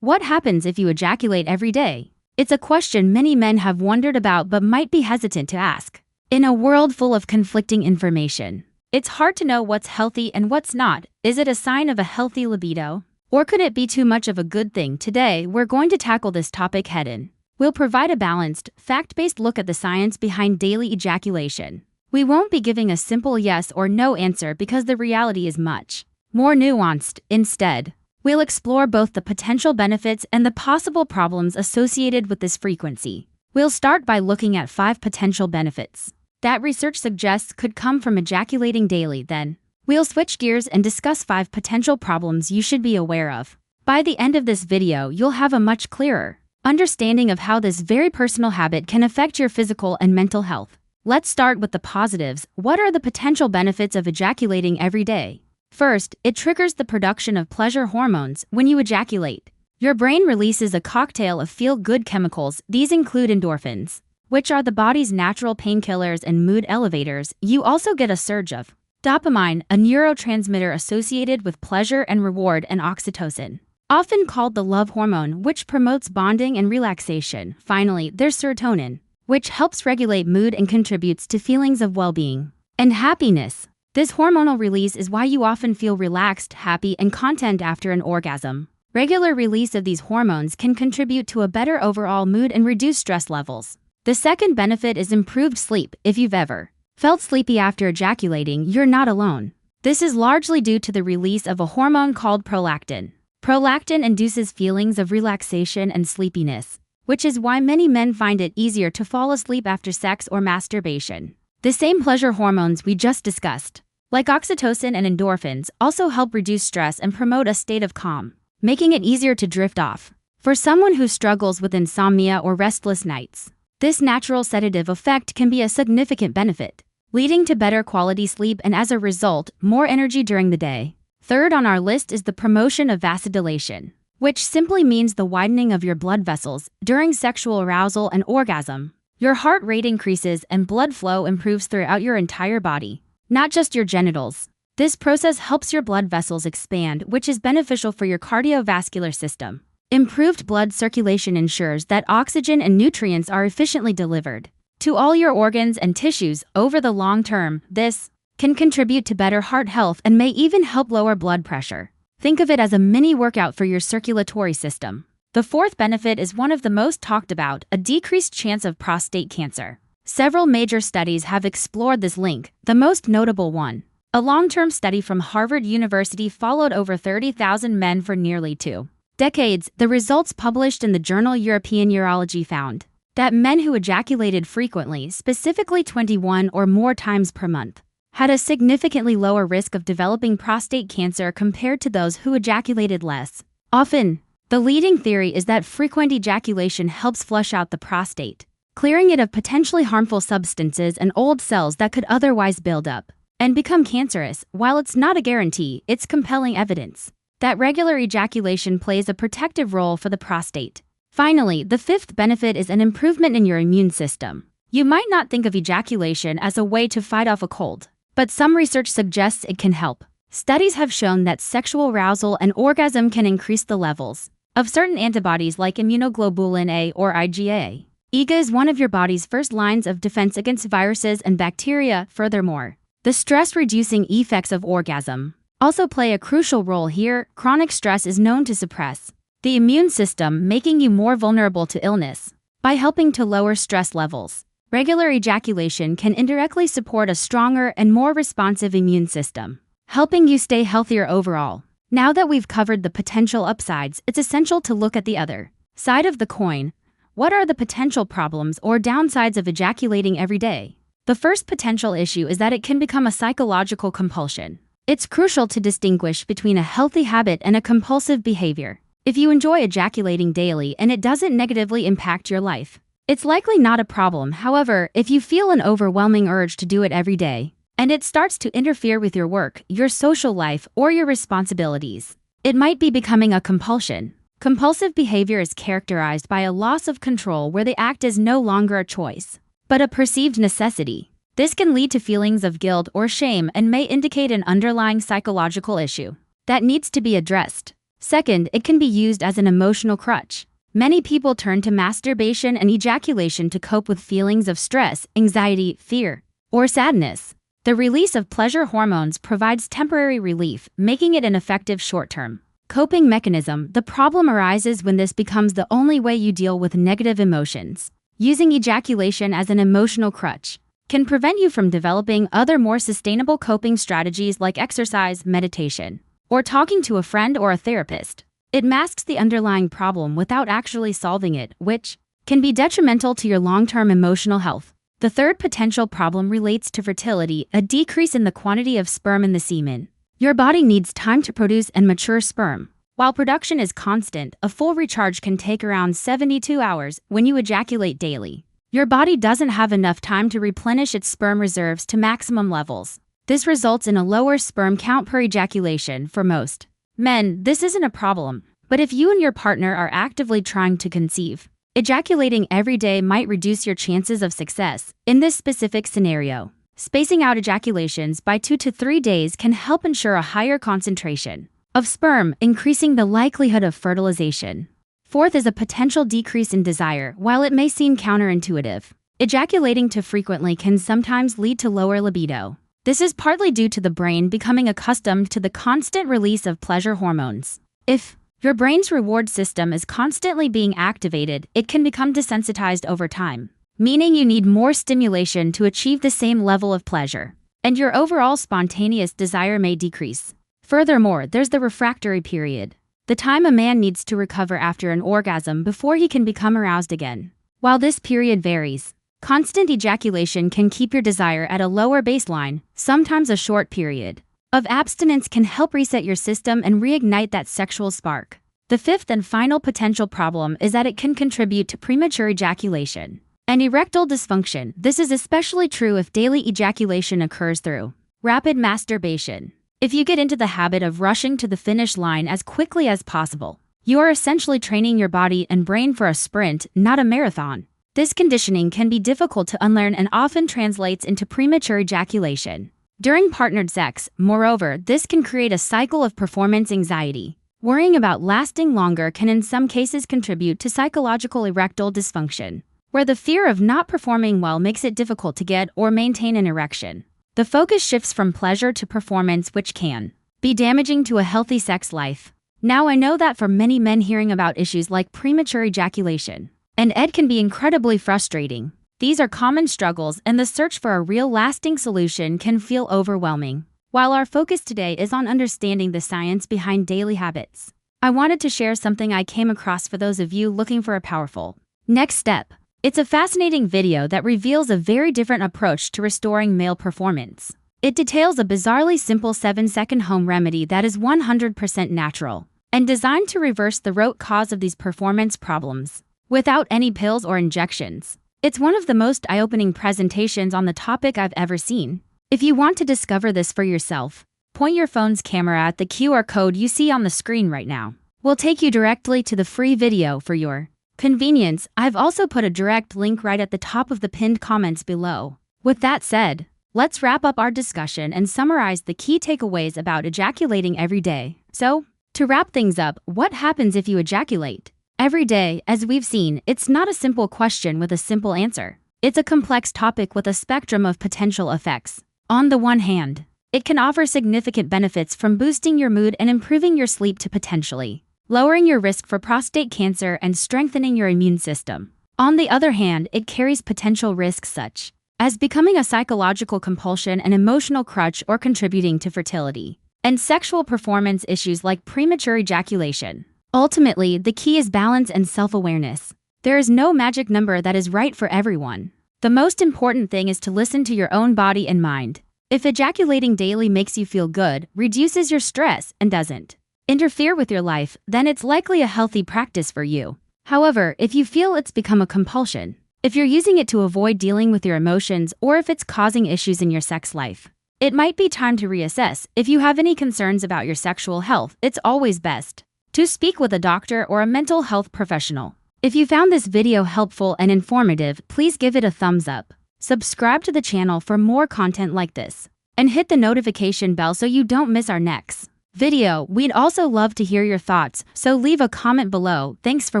What happens if you ejaculate every day? It's a question many men have wondered about but might be hesitant to ask. In a world full of conflicting information, it's hard to know what's healthy and what's not. Is it a sign of a healthy libido? Or could it be too much of a good thing? Today, we're going to tackle this topic head-on. We'll provide a balanced, fact-based look at the science behind daily ejaculation. We won't be giving a simple yes or no answer because the reality is much more nuanced. Instead, we'll explore both the potential benefits and the possible problems associated with this frequency. We'll start by looking at 5 potential benefits that research suggests could come from ejaculating daily. Then, we'll switch gears and discuss 5 potential problems you should be aware of. By the end of this video, you'll have a much clearer understanding of how this very personal habit can affect your physical and mental health. Let's start with the positives. What are the potential benefits of ejaculating every day? First, it triggers the production of pleasure hormones. When you ejaculate, your brain releases a cocktail of feel-good chemicals. These include endorphins, which are the body's natural painkillers and mood elevators. You also get a surge of dopamine, a neurotransmitter associated with pleasure and reward, and oxytocin, often called the love hormone, which promotes bonding and relaxation. Finally, there's serotonin, which helps regulate mood and contributes to feelings of well-being and happiness. This hormonal release is why you often feel relaxed, happy, and content after an orgasm. Regular release of these hormones can contribute to a better overall mood and reduce stress levels. The second benefit is improved sleep. If you've ever felt sleepy after ejaculating, you're not alone. This is largely due to the release of a hormone called prolactin. Prolactin induces feelings of relaxation and sleepiness, which is why many men find it easier to fall asleep after sex or masturbation. The same pleasure hormones we just discussed, like oxytocin and endorphins, also help reduce stress and promote a state of calm, making it easier to drift off. For someone who struggles with insomnia or restless nights, this natural sedative effect can be a significant benefit, leading to better quality sleep and, as a result, more energy during the day. Third on our list is the promotion of vasodilation, which simply means the widening of your blood vessels. During sexual arousal and orgasm, your heart rate increases and blood flow improves throughout your entire body, not just your genitals. This process helps your blood vessels expand, which is beneficial for your cardiovascular system. Improved blood circulation ensures that oxygen and nutrients are efficiently delivered to all your organs and tissues over the long term. This can contribute to better heart health and may even help lower blood pressure. Think of it as a mini workout for your circulatory system. The fourth benefit is one of the most talked about: a decreased chance of prostate cancer. Several major studies have explored this link. The most notable one, a long-term study from Harvard University, followed over 30,000 men for nearly 2 decades. The results, published in the journal European Urology, found that men who ejaculated frequently, specifically 21 or more times per month, had a significantly lower risk of developing prostate cancer compared to those who ejaculated less often. The leading theory is that frequent ejaculation helps flush out the prostate, clearing it of potentially harmful substances and old cells that could otherwise build up and become cancerous. While it's not a guarantee, it's compelling evidence that regular ejaculation plays a protective role for the prostate. Finally, the fifth benefit is an improvement in your immune system. You might not think of ejaculation as a way to fight off a cold, but some research suggests it can help. Studies have shown that sexual arousal and orgasm can increase the levels of certain antibodies like immunoglobulin A or IgA. IgA is one of your body's first lines of defense against viruses and bacteria. Furthermore, the stress-reducing effects of orgasm also play a crucial role here. Chronic stress is known to suppress the immune system, making you more vulnerable to illness. By helping to lower stress levels, regular ejaculation can indirectly support a stronger and more responsive immune system, helping you stay healthier overall. Now that we've covered the potential upsides, it's essential to look at the other side of the coin. What are the potential problems or downsides of ejaculating every day? The first potential issue is that it can become a psychological compulsion. It's crucial to distinguish between a healthy habit and a compulsive behavior. If you enjoy ejaculating daily and it doesn't negatively impact your life, it's likely not a problem. However, if you feel an overwhelming urge to do it every day, and it starts to interfere with your work, your social life, or your responsibilities, it might be becoming a compulsion. Compulsive behavior is characterized by a loss of control where the act is no longer a choice, but a perceived necessity. This can lead to feelings of guilt or shame and may indicate an underlying psychological issue that needs to be addressed. Second, it can be used as an emotional crutch. Many people turn to masturbation and ejaculation to cope with feelings of stress, anxiety, fear, or sadness. The release of pleasure hormones provides temporary relief, making it an effective short-term coping mechanism. The problem arises when this becomes the only way you deal with negative emotions. Using ejaculation as an emotional crutch can prevent you from developing other more sustainable coping strategies like exercise, meditation, or talking to a friend or a therapist. It masks the underlying problem without actually solving it, which can be detrimental to your long-term emotional health. The third potential problem relates to fertility, a decrease in the quantity of sperm in the semen. Your body needs time to produce and mature sperm. While production is constant, a full recharge can take around 72 hours when you ejaculate daily. Your body doesn't have enough time to replenish its sperm reserves to maximum levels. This results in a lower sperm count per ejaculation for most men. This isn't a problem, but if you and your partner are actively trying to conceive, ejaculating every day might reduce your chances of success. In this specific scenario, spacing out ejaculations by 2 to 3 days can help ensure a higher concentration of sperm, increasing the likelihood of fertilization. Fourth is a potential decrease in desire. While it may seem counterintuitive, ejaculating too frequently can sometimes lead to lower libido. This is partly due to the brain becoming accustomed to the constant release of pleasure hormones. If your brain's reward system is constantly being activated, it can become desensitized over time, meaning you need more stimulation to achieve the same level of pleasure, and your overall spontaneous desire may decrease. Furthermore, there's the refractory period, the time a man needs to recover after an orgasm before he can become aroused again. While this period varies, constant ejaculation can keep your desire at a lower baseline. Sometimes a short period of abstinence can help reset your system and reignite that sexual spark. The fifth and final potential problem is that it can contribute to premature ejaculation and erectile dysfunction. This is especially true if daily ejaculation occurs through rapid masturbation. If you get into the habit of rushing to the finish line as quickly as possible, you are essentially training your body and brain for a sprint, not a marathon. This conditioning can be difficult to unlearn and often translates into premature ejaculation during partnered sex. Moreover, this can create a cycle of performance anxiety. Worrying about lasting longer can in some cases contribute to psychological erectile dysfunction, where the fear of not performing well makes it difficult to get or maintain an erection. The focus shifts from pleasure to performance, which can be damaging to a healthy sex life. Now, I know that for many men, hearing about issues like premature ejaculation and ED can be incredibly frustrating. These are common struggles, and the search for a real lasting solution can feel overwhelming. While our focus today is on understanding the science behind daily habits, I wanted to share something I came across for those of you looking for a powerful next step. It's a fascinating video that reveals a very different approach to restoring male performance. It details a bizarrely simple 7-second home remedy that is 100% natural and designed to reverse the root cause of these performance problems without any pills or injections. It's one of the most eye-opening presentations on the topic I've ever seen. If you want to discover this for yourself, point your phone's camera at the QR code you see on the screen right now. We'll take you directly to the free video for your convenience. I've also put a direct link right at the top of the pinned comments below. With that said, let's wrap up our discussion and summarize the key takeaways about ejaculating every day. So, to wrap things up, what happens if you ejaculate every day? As we've seen, it's not a simple question with a simple answer. It's a complex topic with a spectrum of potential effects. On the one hand, it can offer significant benefits, from boosting your mood and improving your sleep to potentially lowering your risk for prostate cancer and strengthening your immune system. On the other hand, it carries potential risks such as becoming a psychological compulsion, an emotional crutch, or contributing to fertility and sexual performance issues like premature ejaculation. Ultimately, the key is balance and self-awareness. There is no magic number that is right for everyone. The most important thing is to listen to your own body and mind. If ejaculating daily makes you feel good, reduces your stress, and doesn't interfere with your life, then it's likely a healthy practice for you. However, if you feel it's become a compulsion, if you're using it to avoid dealing with your emotions, or if it's causing issues in your sex life, it might be time to reassess. If you have any concerns about your sexual health, it's always best to speak with a doctor or a mental health professional. If you found this video helpful and informative, please give it a thumbs up. Subscribe to the channel for more content like this, and hit the notification bell so you don't miss our next video. We'd also love to hear your thoughts, so leave a comment below. Thanks for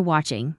watching.